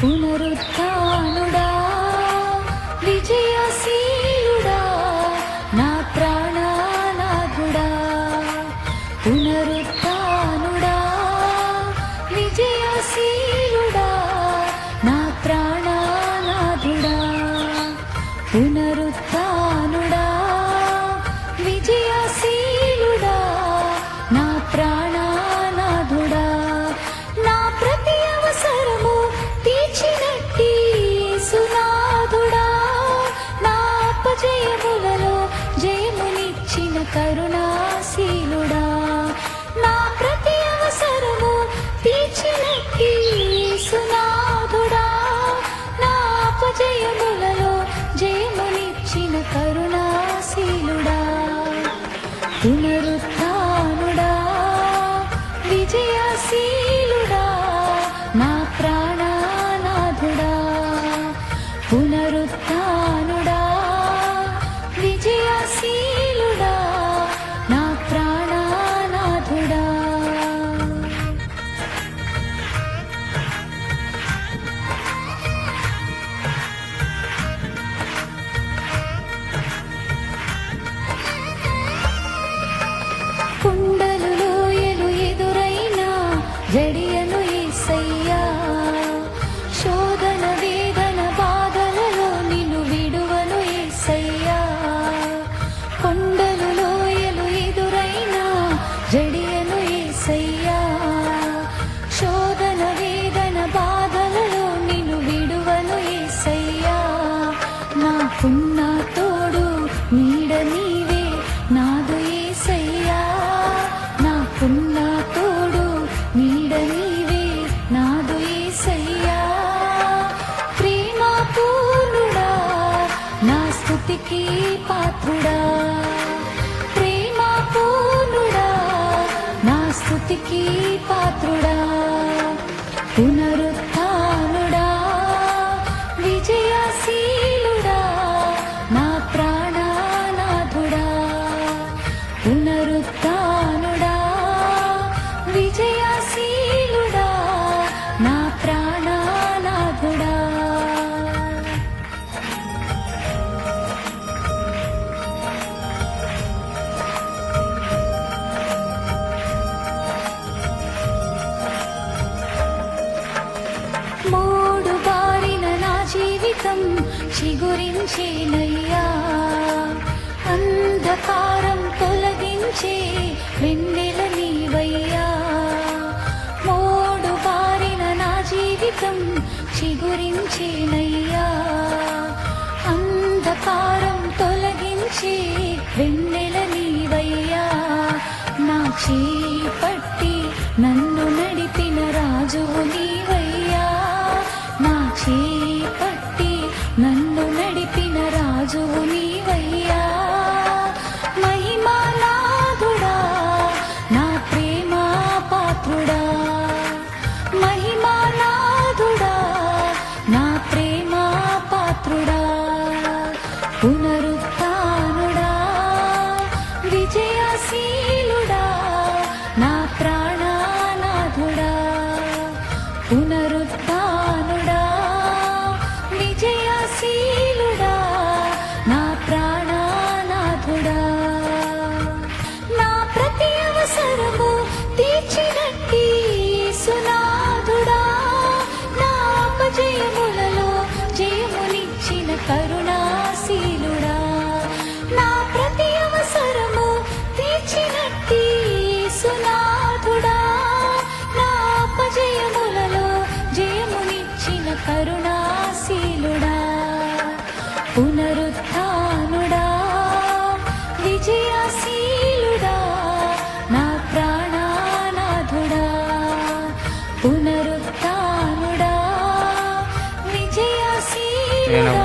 పునరుత్థానుడా విజయశీలుడా నా ప్రాణనాథుడా పునరుత్థానుడా విజయశీలుడా నా ప్రాణనాథుడా పునరుత్థానుడా విజయశీలుడా నా ప్రాణనాథుడా నా ప్రతి అవసరము తీర్చినట్టి యేసునాథుడా నా అపజయములలో జయమునిచ్చిన కరుణాశీలుడా నా ప్రతి అవసరము తీర్చినట్టి యేసునాథుడా నా అపజయములలో జయమునిచ్చిన కరుణాశీలుడా పునరుత్థానుడా విజయశీలుడా నా ప్రాణనాథుడా పునరుత్థానుడా విజయశీలుడా నా ప్రాణనాథుడా కుండలు లోయలు ఎదురైనా జడియను యేసయ్యా శోధన వేదన బాధలలో నిన్ను విడువను యేసయ్యా కొండలు లోయలు ఎదురైనా జడియను యేసయ్యా శోధన వేదన బాధలలో నిన్ను విడువను యేసయ్యా నాకున్న తోడు నీడ నీవే నాదు యేసయ్యా నాకున్న తోడు నీడ నీవే నాదు యేసయ్యా ప్రేమ పూర్ణుడా నా స్తుతికి పాత్రుడా ప్రేమ పూర్ణుడా నా స్తుతికి పాత్రుడా పునరుత్థానుడా విజయశీలుడా నా ప్రాణనాథుడా పునరుత్థానుడా విజయశీలుడా నా ప్రాణనాథుడా మూడు బారిన నా జీవితం చిగురించేనయ్యా అంధకారం తొలగించే వెన్నెల నీవయ్యా మూడు బారిన నా జీవితం చిగురించేనయ్యా అంధకారం తొలగించే వెన్నెల నీవయ్యా నా చేయి పట్టి నన్ను నడిపిన రాజువు నీవయ్యా నా చేయి పట్టి నన్ను నడిపిన రాజువు నీవయ్యా మహిమానాథుడా నా ప్రేమ పాత్రుడా మహిమానాథుడా నా ప్రేమ పాత్రుడా పునరుత్థానుడా విజయశీలుడా నా ప్రాణనాథుడా పునరుత్థానుడా విజయశీలుడా నా ప్రాణనాథుడా నా ప్రతి అవసరము తీర్చినట్టి యేసునాథుడా నా అపజయములలో జయమునిచ్చిన కరుణాశీలుడా నా ప్రతి అవసరము తీర్చినట్టి యేసునాథుడా నా అపజయములలో జయమునిచ్చిన కరుణాశీలుడా పునరుత్థానుడా విజయశీలుడా నా ప్రాణనాథుడా పునరుత్థానుడా విజయశీలుడా